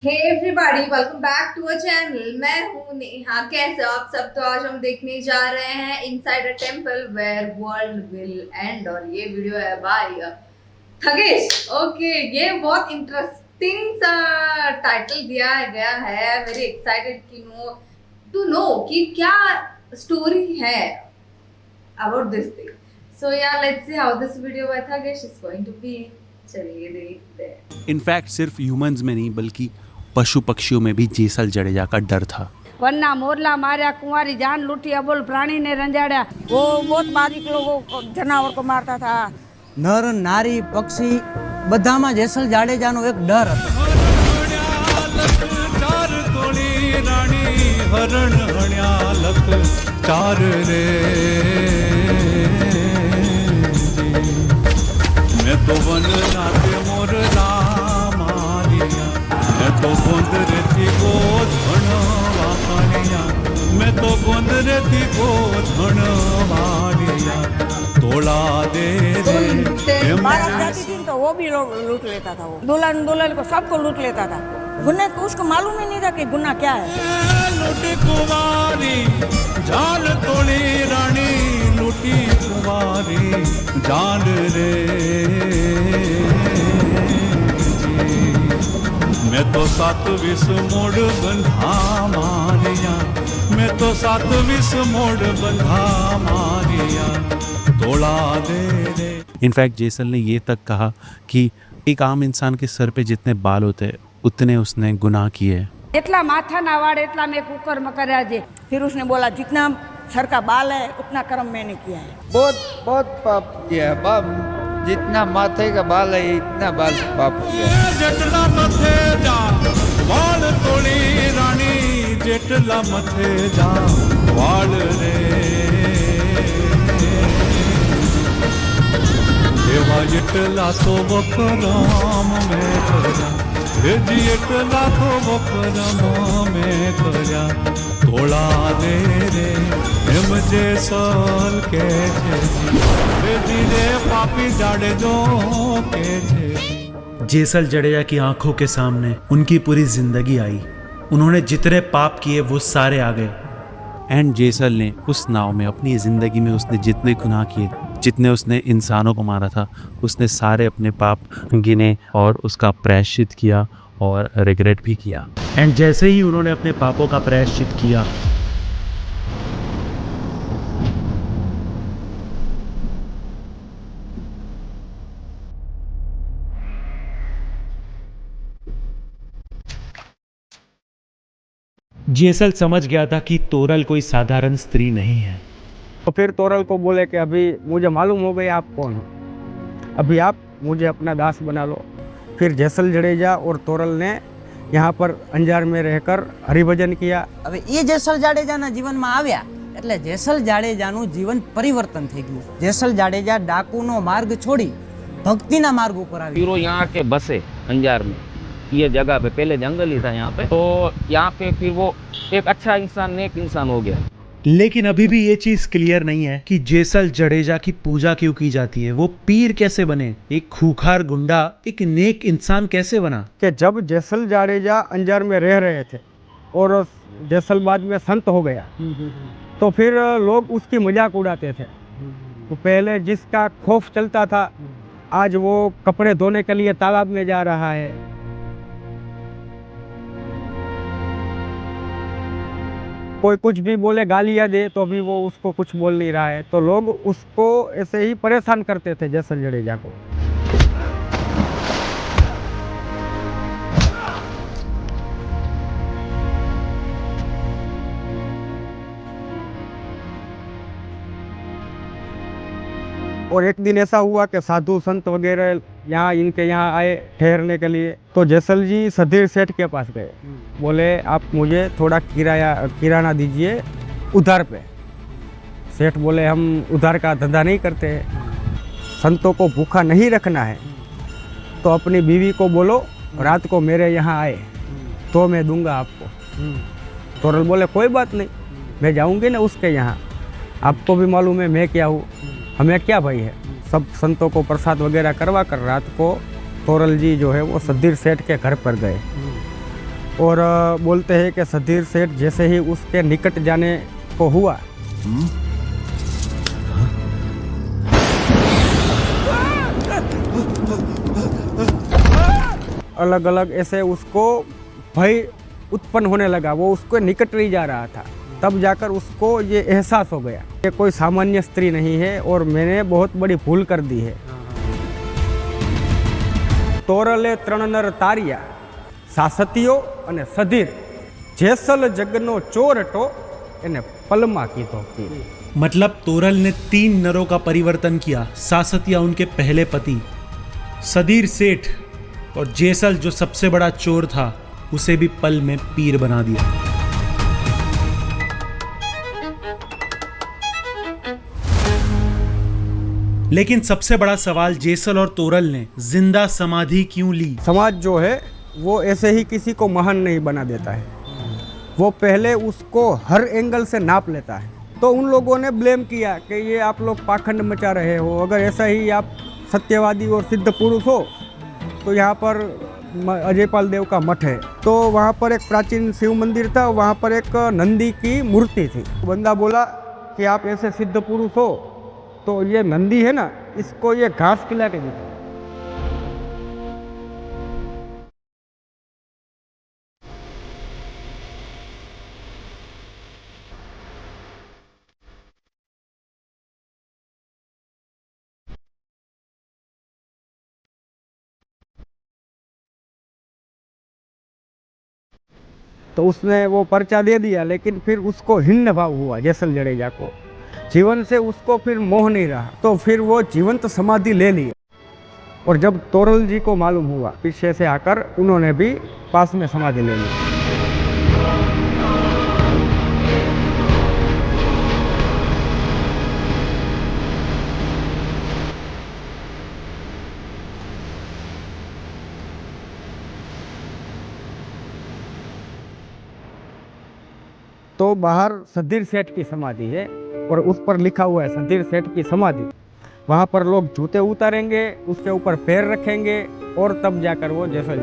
Hey everybody, welcome back to a channel. मैं हूँ नेहा। कैसे हो आप सब? तो आज हम देखने जा रहे हैं inside a temple where world will end. और ये वीडियो है बाय खगेश। ओके, ये बहुत इंटरेस्टिंग सा टाइटल दिया गया है। वेरी एक्साइटेड टू नो कि क्या स्टोरी है about this thing. So yeah let's see how this video by Khagesh is going to be. चलिए देखते हैं। इनफैक्ट सिर्फ ह्यूमंस में नहीं बल्कि पशु पक्षियों में भी जेसल जडेजा का डर था। वरना मोरला मारा, कुंवारी जान लूटी, अबोल प्राणी ने रंजाड़ा। वो बहुत बारीक लोगों को, जानवर को मारता था। नर नारी पक्षी बधाમાં જેસલ જાડેજાનો એક ડર હતો। હરણ હણ્યાલક ચાર રે मैं तो वन नाते मोरला मारिया मैं तो गोंद थी को धन वाकणिया मैं तो गोंद थी को धन मारिया तोड़ा दे रे बारात जाती थी तो वो भी लूट लेता था। वो दुल्हन दुल्हन को सबको लूट लेता था। गुन्हे को उसको मालूम ही नहीं था कि गुन्हा क्या है। लूटी कुमारी जान तोड़ी रानी लूटी कुमारी जान रे मैं तो 27 मोड़ बंधा मारिया मैं तो 27 मोड़ बंधा मारिया तोड़ा दे रे। इनफैक्ट जेसल ने ये तक कहा कि एक आम इंसान के सर पे जितने बाल होते हैं उतने उसने गुनाह किए। इतना माथा ना वाड़ इतना मैं कुकर में करा जे। फिर उसने बोला जितना सर का बाल है उतना कर्म मैंने किया है। बहुत बहुत पाप किया है बाप। जितना माथे का बाल है इतना बाल पाप किया है। जेटला मथे जा वाल तोड़ी रानी जेटला मथे जा वाल रे देवा जेटला तो वकराम में करया रे जी जेटला तो वकराम में करया तोड़ा दे रे एम जे सल के रे जी रे पापी जाड़े जो के जेसल जडेजा की आंखों के सामने उनकी पूरी जिंदगी आई। उन्होंने जितने पाप किए वो सारे आ गए। एंड जेसल ने उस नाव में अपनी जिंदगी में उसने जितने गुनाह किए, जितने उसने इंसानों को मारा था, उसने सारे अपने पाप गिने और उसका प्रायश्चित किया और रिग्रेट भी किया। एंड जैसे ही उन्होंने अपने पापों का प्रायश्चित किया, जेसल समझ गया था कि तोरल कोई साधारण स्त्री नहीं है। तो फिर तोरल को बोले कि अभी मुझे मालूम हो गया आप कौन हो, अभी आप मुझे अपना दास बना लो। फिर जेसल जडेजा और तोरल ने यहाँ पर अंजार में रहकर हरिभजन किया। હવે એ જેસલ જાડેજાના જીવનમાં આવ્યા એટલે જેસલ જાડેજાનું જીવન પરિવર્તન થઈ ગયું। જેસલ જાડેજા ડાકુનો માર્ગ છોડી ભક્તિના માર્ગ ઉપર આવ્યો। हीरो यहाँ के बसे अंजार में, ये जगह पे पहले जंगल ही था यहाँ पे, तो यहाँ पे फिर वो एक अच्छा इंसान नेक इंसान हो गया। लेकिन अभी भी ये चीज क्लियर नहीं है कि जेसल जडेजा की पूजा क्यों की जाती है। वो पीर कैसे बने? एक खूंखार गुंडा एक नेक इंसान कैसे बना? कि जब जेसल जाडेजा अंजार में रह रहे थे और जेसल बाद में संत हो गया तो फिर लोग उसकी मजाक उड़ाते थे। तो पहले जिसका खौफ चलता था आज वो कपड़े धोने के लिए तालाब में जा रहा है। कोई कुछ भी बोले गालियाँ दे तो भी वो उसको कुछ बोल नहीं रहा है। तो लोग उसको ऐसे ही परेशान करते थे जेसल जडेजा को। और एक दिन ऐसा हुआ कि साधु संत वगैरह यहाँ इनके यहाँ आए ठहरने के लिए। तो जेसल जी सधीर सेठ के पास गए, बोले आप मुझे थोड़ा किराना दीजिए उधार पे। सेठ बोले हम उधार का धंधा नहीं करते, संतों को भूखा नहीं रखना है तो अपनी बीवी को बोलो रात को मेरे यहाँ आए तो मैं दूंगा आपको। तोरल बोले कोई बात नहीं, मैं जाऊँगी ना उसके यहाँ, आपको भी मालूम है मैं क्या हूँ, हमें क्या भाई है। सब संतों को प्रसाद वगैरह करवा कर रात को तोरल जी जो है वो सधीर सेठ के घर पर गए। और बोलते हैं कि सधीर सेठ जैसे ही उसके निकट जाने को हुआ अलग अलग ऐसे उसको भय उत्पन्न होने लगा, वो उसको निकट नहीं जा रहा था। तब जाकर उसको ये एहसास हो गया कि कोई सामान्य स्त्री नहीं है और मैंने बहुत बड़ी भूल कर दी है। तोरले त्रण नर तारिया सासतियो अने सधीर जेसल जगनो चोर हटो एने पलमा कीधो तीर। मतलब तोरल ने 3 नरों का परिवर्तन किया। सासतिया उनके पहले पति, सधीर सेठ और जेसल जो सबसे बड़ा चोर था उसे भी पल में पीर बना दिया। लेकिन सबसे बड़ा सवाल, जेसल और तोरल ने जिंदा समाधि क्यों ली? समाज जो है वो ऐसे ही किसी को महान नहीं बना देता है, वो पहले उसको हर एंगल से नाप लेता है। तो उन लोगों ने ब्लेम किया कि ये आप लोग पाखंड मचा रहे हो, अगर ऐसा ही आप सत्यवादी और सिद्ध पुरुष हो तो यहाँ पर अजयपाल देव का मठ है, तो वहाँ पर एक प्राचीन शिव मंदिर था, वहाँ पर एक नंदी की मूर्ति थी। बंदा बोला कि आप ऐसे सिद्ध पुरुष हो तो ये नंदी है ना, इसको ये घास खिला के दो। तो उसने वो पर्चा दे दिया, लेकिन फिर उसको हिन्न भाव हुआ जेसल जडेजा को, जीवन से उसको फिर मोह नहीं रहा, तो फिर वो जीवंत समाधि ले ली। और जब तोरल जी को मालूम हुआ पीछे से आकर, उन्होंने भी पास में समाधि ले ली। तो बाहर सधीर सेठ की समाधि है और उस पर लिखा हुआ है सधीर सेठ की समाधि। वहाँ पर लोग जूते उतारेंगे, उसके ऊपर पैर रखेंगे और तब जाकर वो जैसा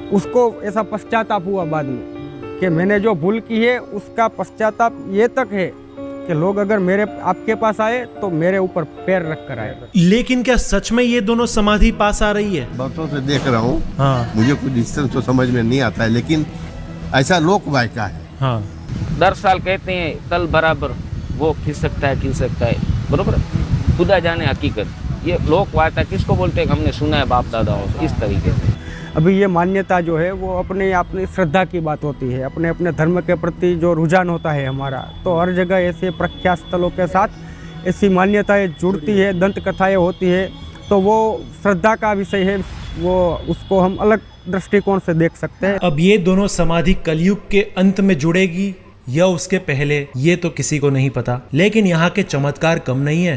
उसको ऐसा पश्चाताप हुआ बाद में कि मैंने जो भूल की है उसका पश्चाताप ये तक है कि लोग अगर मेरे आपके पास आए तो मेरे ऊपर पैर रख कर आए। लेकिन क्या सच में ये दोनों समाधि पास आ रही है? बरसों से देख रहा हूँ। हाँ। मुझे कुछ डिस्टेंस तो समझ में नहीं आता है, लेकिन ऐसा लोक वायका है। हाँ। 10 साल कहते हैं तल बराबर वो खिंच सकता है, बरोबर, खुदा जाने हकीकत। ये लोक वार्ता किसको बोलते हैं? हमने सुना है बाप दादाओं से, इस तरीके से। अभी ये मान्यता जो है वो अपनी श्रद्धा की बात होती है, अपने धर्म के प्रति जो रुझान होता है हमारा, तो हर जगह ऐसे प्रख्यात स्थलों के साथ ऐसी मान्यताएं जुड़ती है, दंत कथाएँ होती है, तो वो श्रद्धा का विषय है, वो उसको हम अलग दृष्टिकोण से देख सकते हैं। अब ये दोनों समाधि कलयुग के अंत में जुड़ेगी या उसके पहले, ये तो किसी को नहीं पता, लेकिन यहाँ के चमत्कार कम नहीं है।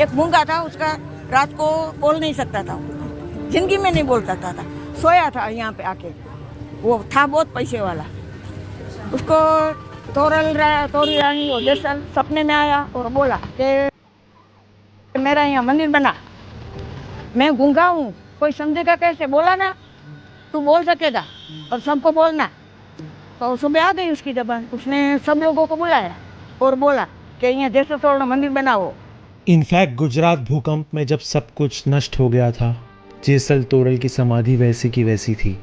एक मूंगा था, उसका रात को बोल नहीं सकता था, जिंदगी में नहीं बोल सकता था, सोया था यहाँ पे आके, वो था बहुत पैसे वाला। उसको तोरी रानी और जेसल सपने में आया और बोला कि मेरा यहाँ मंदिर बना, मैं गूंगा हूँ, कोई समझेगा कैसे? बोला ना, तू बोल सकेगा और सबको बोलना। तो सुबह आ गई उसकी जबान, उसने सब लोगों को बुलाया और बोला कि यहाँ जैसे तोड़ना मंदिर बनाओ। इनफैक्ट गुजरात भूकंप में जब सब कुछ नष्ट हो गया था, जेसल तोरल की समाधि वैसी की वैसी थी।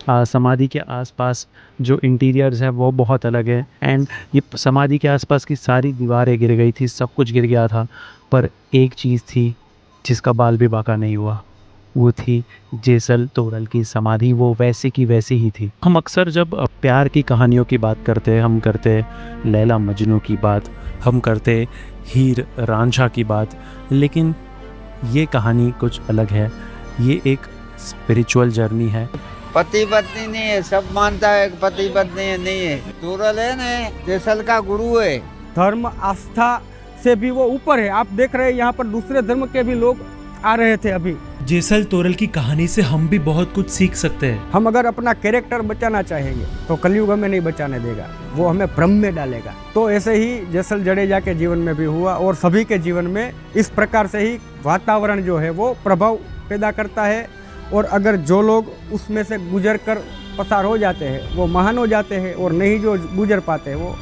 समाधि के आसपास जो इंटीरियर्स है वो बहुत अलग है, एंड ये समाधि के आसपास की सारी दीवारें गिर गई थी, सब कुछ गिर गया था, पर एक चीज़ थी जिसका बाल भी बाका नहीं हुआ, वो थी जेसल तोरल की समाधि। वो वैसे की वैसी ही थी। हम अक्सर जब प्यार की कहानियों की बात करते हैं, हम करते लैला मजनू की बात, हम करते हीर रांझा की बात, लेकिन ये कहानी कुछ अलग है। ये एक स्पिरिचुअल जर्नी है। पति पत्नी नहीं है, सब मानता है कि पति पत्नी नहीं है। तोरल है ना, जेसल का गुरु है। धर्म आस्था से भी वो ऊपर है। आप देख रहे हैं यहाँ पर दूसरे धर्म के भी लोग आ रहे थे अभी। जेसल तोरल की कहानी से हम भी बहुत कुछ सीख सकते हैं। हम अगर अपना कैरेक्टर बचाना चाहेंगे तो कलयुग हमें नहीं बचाने देगा, वो हमें भ्रम में डालेगा। तो ऐसे ही जेसल जडेजा के जीवन में भी हुआ और सभी के जीवन में इस प्रकार से ही वातावरण जो है वो प्रभाव पैदा करता है। और अगर जो लोग उसमें से गुजर कर पसार हो जाते हैं वो महान हो जाते हैं, और नहीं जो गुजर पाते हैं वो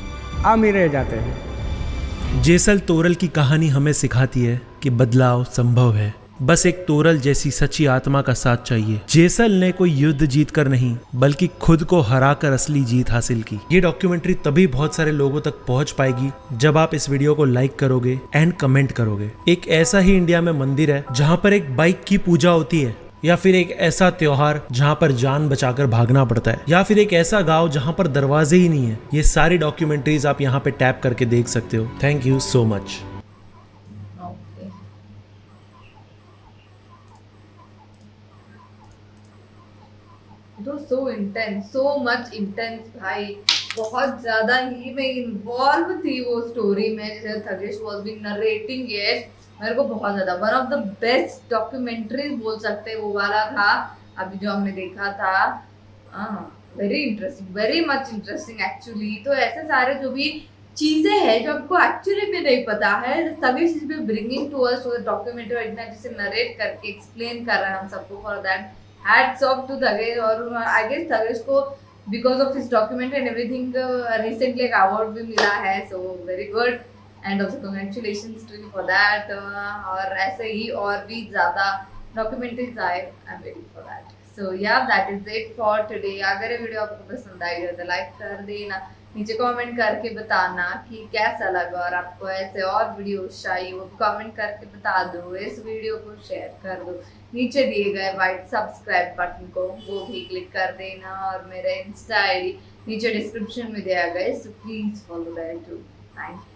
आम ही रह जाते हैं। जेसल तोरल की कहानी हमें सिखाती है कि बदलाव संभव है, बस एक तोरल जैसी सच्ची आत्मा का साथ चाहिए। जेसल ने कोई युद्ध जीत कर नहीं, बल्कि खुद को हराकर असली जीत हासिल की। ये डॉक्यूमेंट्री तभी बहुत सारे लोगों तक पहुंच पाएगी जब आप इस वीडियो को लाइक करोगे एंड कमेंट करोगे। एक ऐसा ही इंडिया में मंदिर है जहां पर एक बाइक की पूजा होती है, या फिर एक ऐसा त्योहार जहां पर जान बचाकर भागना पड़ता है, या फिर एक ऐसा गांव जहां पर दरवाजे ही नहीं है। ये सारी डॉक्यूमेंट्रीज आप यहाँ पे टैप करके देख सकते हो। Thank you so much. Okay, so intense, so much intense भाई। बहुत ज्यादा ही मैं इन्वॉल्व थी वो स्टोरी में, जैसे Thagesh was being narrating it. मेरे को बहुत ज्यादा one of the best documentaries बोल सकते हैं वो वाला था अभी जो हमने देखा था। Very interesting, very much interesting actually. तो ऐसे सारे जो भी चीजें हैं जो आपको एक्चुअली में नहीं पता है, Tagesh is be bringing to us to the documentary, और इतना जैसे नरेट करके एक्सप्लेन कर रहा है हम सबको। For that hats off to Tagesh. और आई गेस तगेश को because of his documentary and everything recently एक अवार्ड भी मिला है, so very good and also congratulations to you for that. और ऐसे ही और भी ज़्यादा डॉक्यूमेंट्रीज आए, I am waiting for that. So yeah that is it for today. अगर ये वीडियो आपको पसंद आई हो तो लाइक कर देना, नीचे कमेंट करके बताना कि कैसा लगा, और आपको ऐसे और वीडियो चाहिए वो कमेंट करके बता दो। इस वीडियो को शेयर कर दो, नीचे दिए गए वाइट सब्सक्राइब बटन को वो भी क्लिक कर देना, और मेरा इंस्टा आईडी नीचे डिस्क्रिप्शन में दिया गया है, so please follow that too. Thank you.